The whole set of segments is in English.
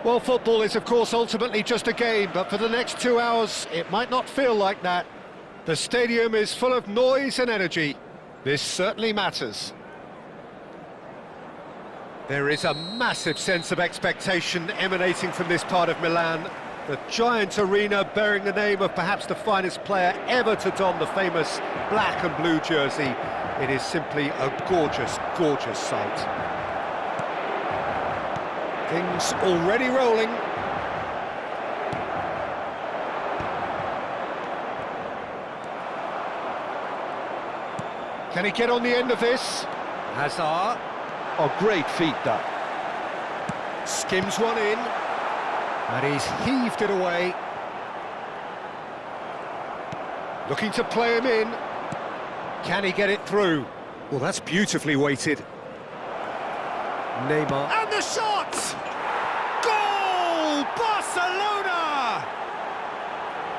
Well, football is, of course, ultimately just a game, but for the next 2 hours, it might not feel like that. The stadium is full of noise and energy. This certainly matters. There is a massive sense of expectation emanating from this part of Milan. The giant arena bearing the name of perhaps the finest player ever to don the famous black and blue jersey. It is simply a gorgeous, gorgeous sight. Things already rolling. Can he get on the end of this? Hazard. Oh, great feat, that. Skims one in. And he's heaved it away. Looking to play him in. Can he get it through? Well, that's beautifully weighted. Neymar. And the shot! Goal! Barcelona!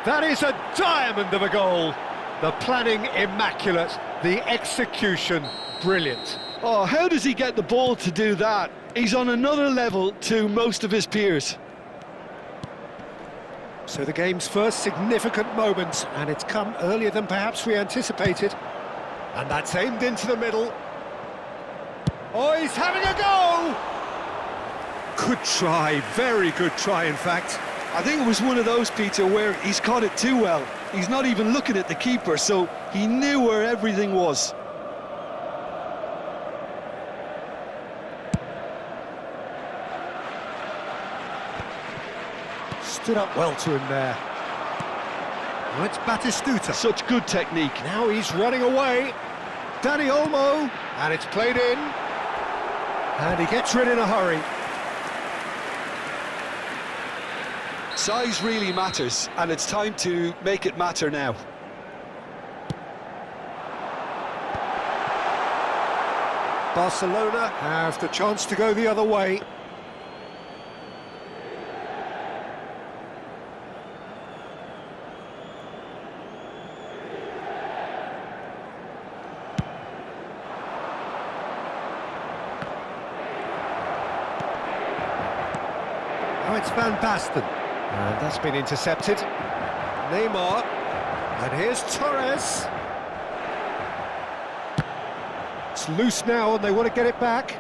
That is a diamond of a goal. The planning immaculate, the execution brilliant. Oh, how does he get the ball to do that? He's on another level to most of his peers. So the game's first significant moment, and it's come earlier than perhaps we anticipated. And that's aimed into the middle. Oh, he's having a go! Good try, very good try, in fact. I think it was one of those, Peter, where he's caught it too well. He's not even looking at the keeper, so he knew where everything was. Stood up well to him there. Well, it's Batistuta. Such good technique. Now he's running away. Dani Olmo. And it's played in. And he gets rid in a hurry. Size really matters, and it's time to make it matter now. Barcelona have the chance to go the other way. Now it's Van Basten. And that's been intercepted. Neymar. And here's Torres. It's loose now and they want to get it back.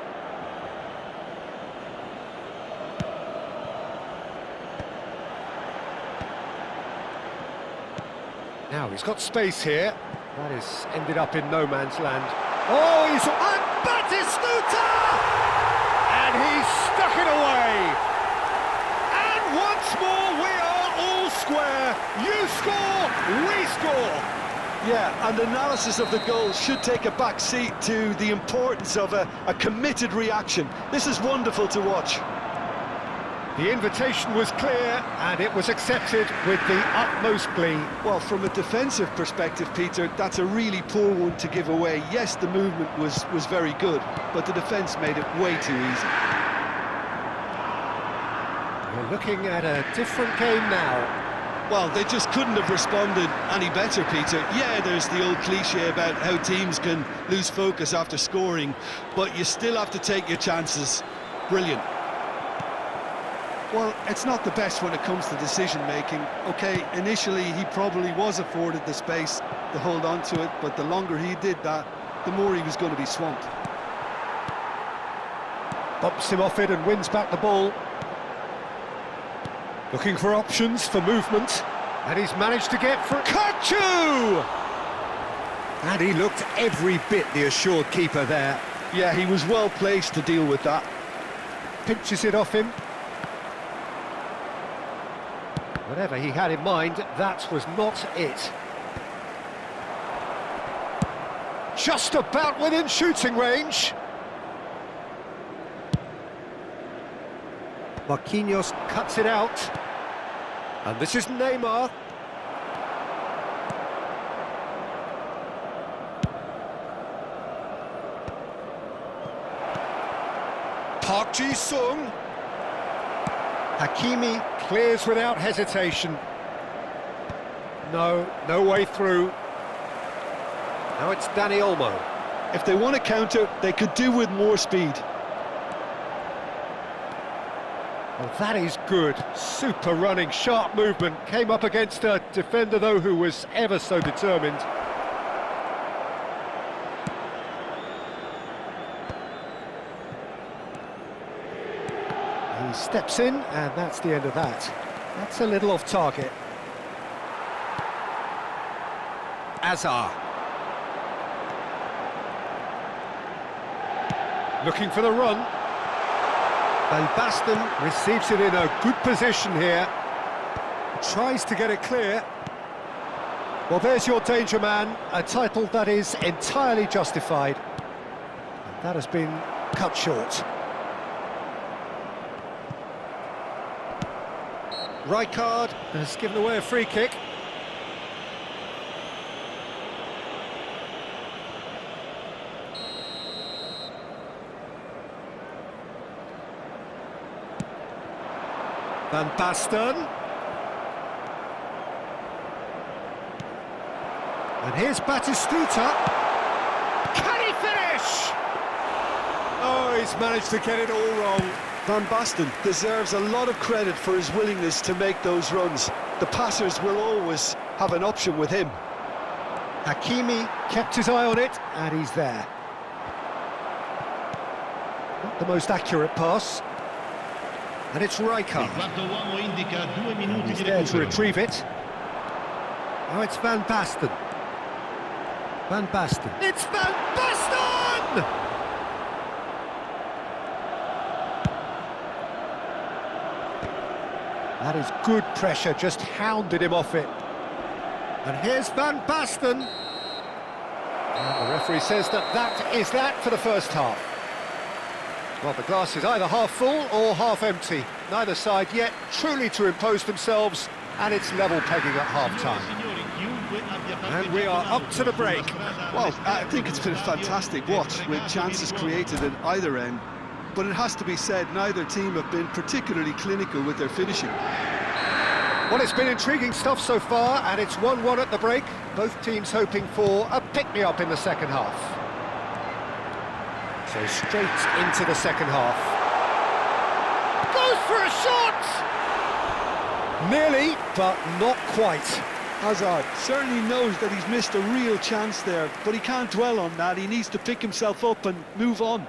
Now he's got space here. That has ended up in no man's land. Oh, he's... And Batistuta! And he's stuck it away! Once more, we are all square. You score, we score. Yeah, and analysis of the goal should take a back seat to the importance of a committed reaction. This is wonderful to watch. The invitation was clear, and it was accepted with the utmost glee. Well, from a defensive perspective, Peter, that's a really poor one to give away. Yes, the movement was very good, but the defence made it way too easy. We're looking at a different game now. Well, they just couldn't have responded any better, Peter. Yeah, there's the old cliche about how teams can lose focus after scoring, but you still have to take your chances. Brilliant. Well, it's not the best when it comes to decision-making. OK, initially he probably was afforded the space to hold on to it, but the longer he did that, the more he was going to be swamped. Bumps him off it and wins back the ball. Looking for options for movement, and he's managed to get for Kachu! And he looked every bit the assured keeper there. Yeah, he was well placed to deal with that. Pinches it off him. Whatever he had in mind, that was not it. Just about within shooting range. Marquinhos cuts it out. And this is Neymar. Park Ji-sung. Hakimi clears without hesitation. No way through. Now it's Dani Olmo. If they want to counter, they could do with more speed. Well, that is good. Super running, sharp movement. Came up against a defender, though, who was ever so determined. He steps in, and that's the end of that. That's a little off target. Azar. Looking for the run. Van Basten receives it in a good position here. Tries to get it clear. Well, there's your danger man, a title that is entirely justified. And that has been cut short. Rijkaard has given away a free kick. Van Basten. And here's Batistuta. Can he finish? Oh, he's managed to get it all wrong. Van Basten deserves a lot of credit for his willingness to make those runs. The passers will always have an option with him. Hakimi kept his eye on it, and he's there. Not the most accurate pass. And it's Rijkaard. He's there to retrieve it. Now it's Van Basten. Van Basten. It's Van Basten! That is good pressure, just hounded him off it. And here's Van Basten. And the referee says that is that for the first half. Well, the glass is either half full or half empty. Neither side yet truly to impose themselves, and it's level pegging at half-time. And we are up to the break. Well, I think it's been a fantastic watch, with chances created at either end. But it has to be said, neither team have been particularly clinical with their finishing. Well, it's been intriguing stuff so far, and it's 1-1 at the break. Both teams hoping for a pick-me-up in the second half. So straight into the second half. Goes for a shot! Nearly, but not quite. Hazard certainly knows that he's missed a real chance there, but he can't dwell on that. He needs to pick himself up and move on.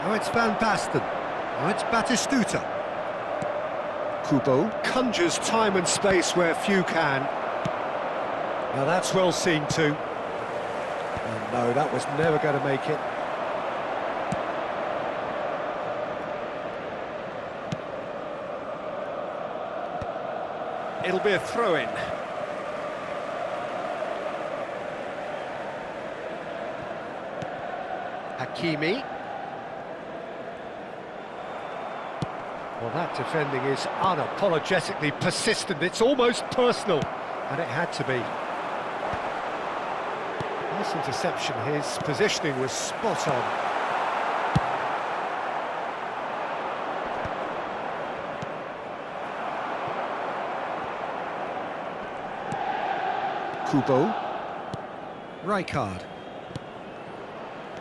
Now it's Van Basten. Now it's Batistuta. Kubo conjures time and space where few can. Now that's well seen too. And no, that was never going to make it. It'll be a throw-in. Hakimi. Well, that defending is unapologetically persistent. It's almost personal, and it had to be. Nice interception. His positioning was spot on. Kubo. Rijkaard.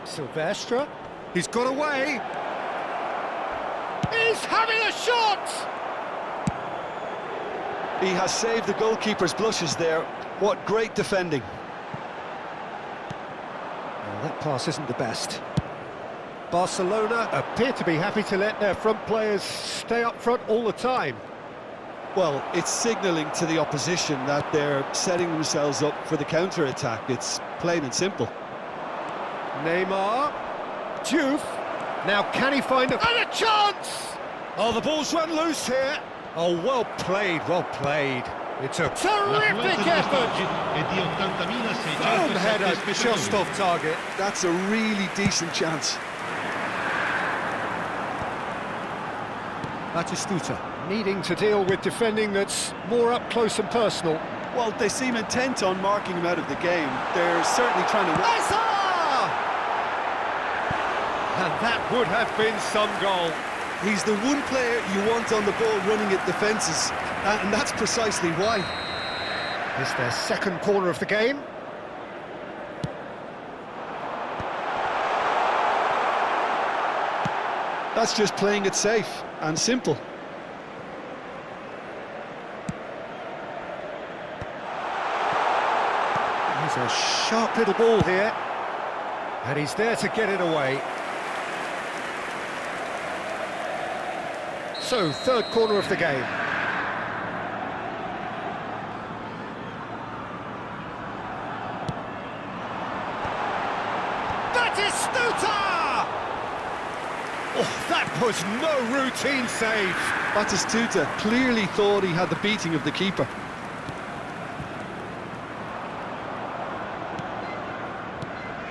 Silvestre. He's got away. He's having a shot! He has saved the goalkeeper's blushes there. What great defending. Well, that pass isn't the best. Barcelona appear to be happy to let their front players stay up front all the time. Well, it's signalling to the opposition that they're setting themselves up for the counter-attack. It's plain and simple. Neymar. Diouf. Now can he find a chance? Oh, the ball's run loose here. Oh, well played, well played. It's a terrific effort. Boom header, just off target. That's a really decent chance. Batistuta needing to deal with defending that's more up close and personal. Well, they seem intent on marking him out of the game. They're certainly trying to... And that would have been some goal. He's the one player you want on the ball running at defences, and that's precisely why. It's their second corner of the game. That's just playing it safe and simple. He's a sharp little ball here, and he's there to get it away. So, third corner of the game. Oh, that was no routine save. Batistuta clearly thought he had the beating of the keeper.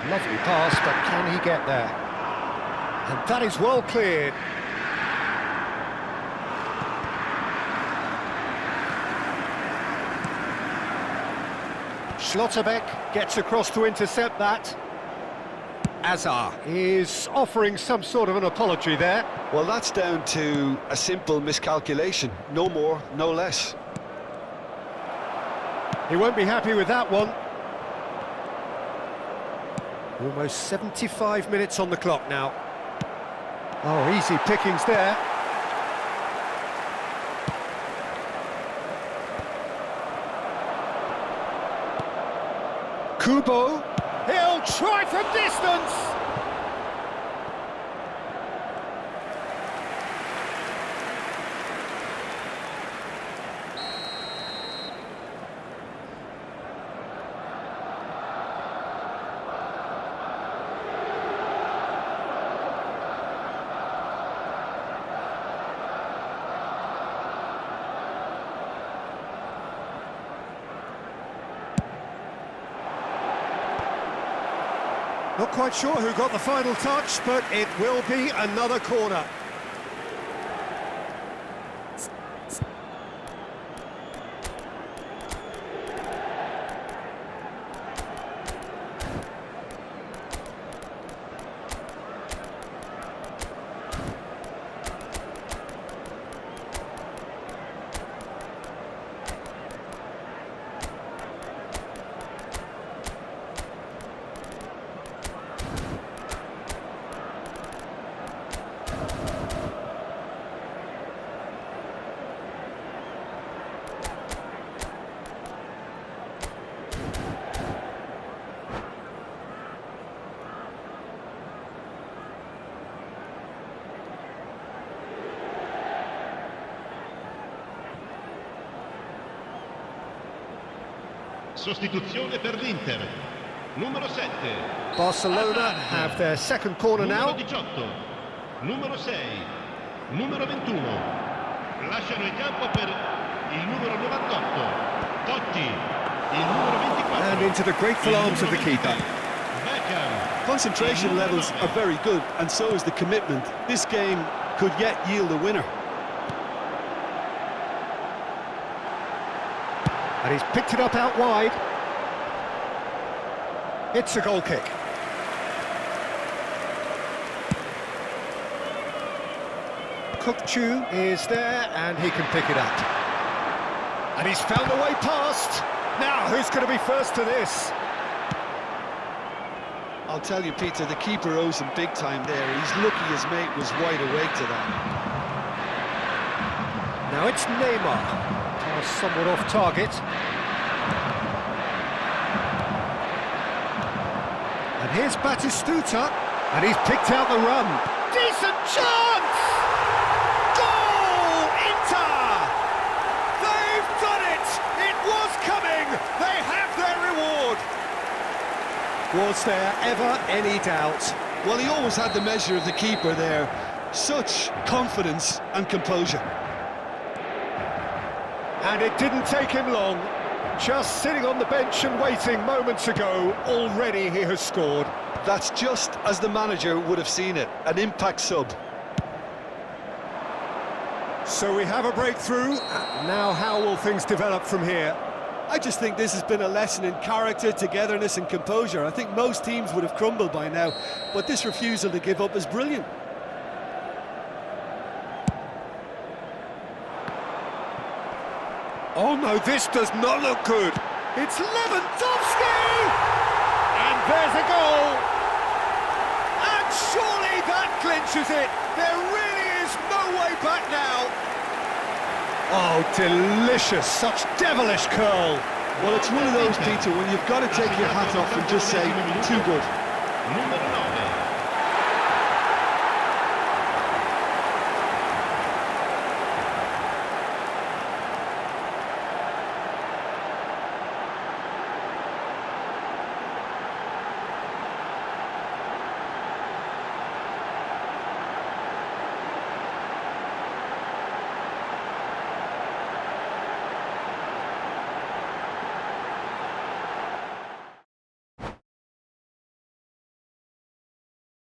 Lovely pass, but can he get there? And that is well cleared. Schlotterbeck gets across to intercept that. Azar is offering some sort of an apology there. Well, that's down to a simple miscalculation. No more, no less. He won't be happy with that one. Almost 75 minutes on the clock now. Oh, easy pickings there. Kubo. He'll try from distance! Not quite sure who got the final touch, but it will be another corner. Sostituzione per l'Inter. Numero 7. Barcelona have their second corner now. Numero 18. Numero 6. Numero 21. Lasciano il campo per il numero 98. Totti. Il numero 24. And into the grateful arms of the keeper. Beckham. Concentration levels are very good, and so is the commitment. This game could yet yield a winner. And he's picked it up out wide. It's a goal kick. Kukçu is there, and he can pick it up. And he's found a way past. Now, who's going to be first to this? I'll tell you, Peter, the keeper owes him big time there. He's lucky his mate was wide awake to that. Now it's Neymar. Somewhat off target. And here's Batistuta, and he's picked out the run. Decent chance! Goal! Inter! They've done it! It was coming! They have their reward! Was there ever any doubt? Well, he always had the measure of the keeper there. Such confidence and composure. And it didn't take him long. Just sitting on the bench and waiting moments ago, already he has scored. That's just as the manager would have seen it, an impact sub. So we have a breakthrough. Now how will things develop from here? I just think this has been a lesson in character, togetherness and composure. I think most teams would have crumbled by now, but this refusal to give up is brilliant. Oh no, this does not look good. It's Lewandowski! And there's a goal! And surely that clinches launches it. There really is no way back now. Oh, delicious. Such devilish curl. Well, it's one of those, Peter, when you've got to take your hat off and just say, too good. Numero 9.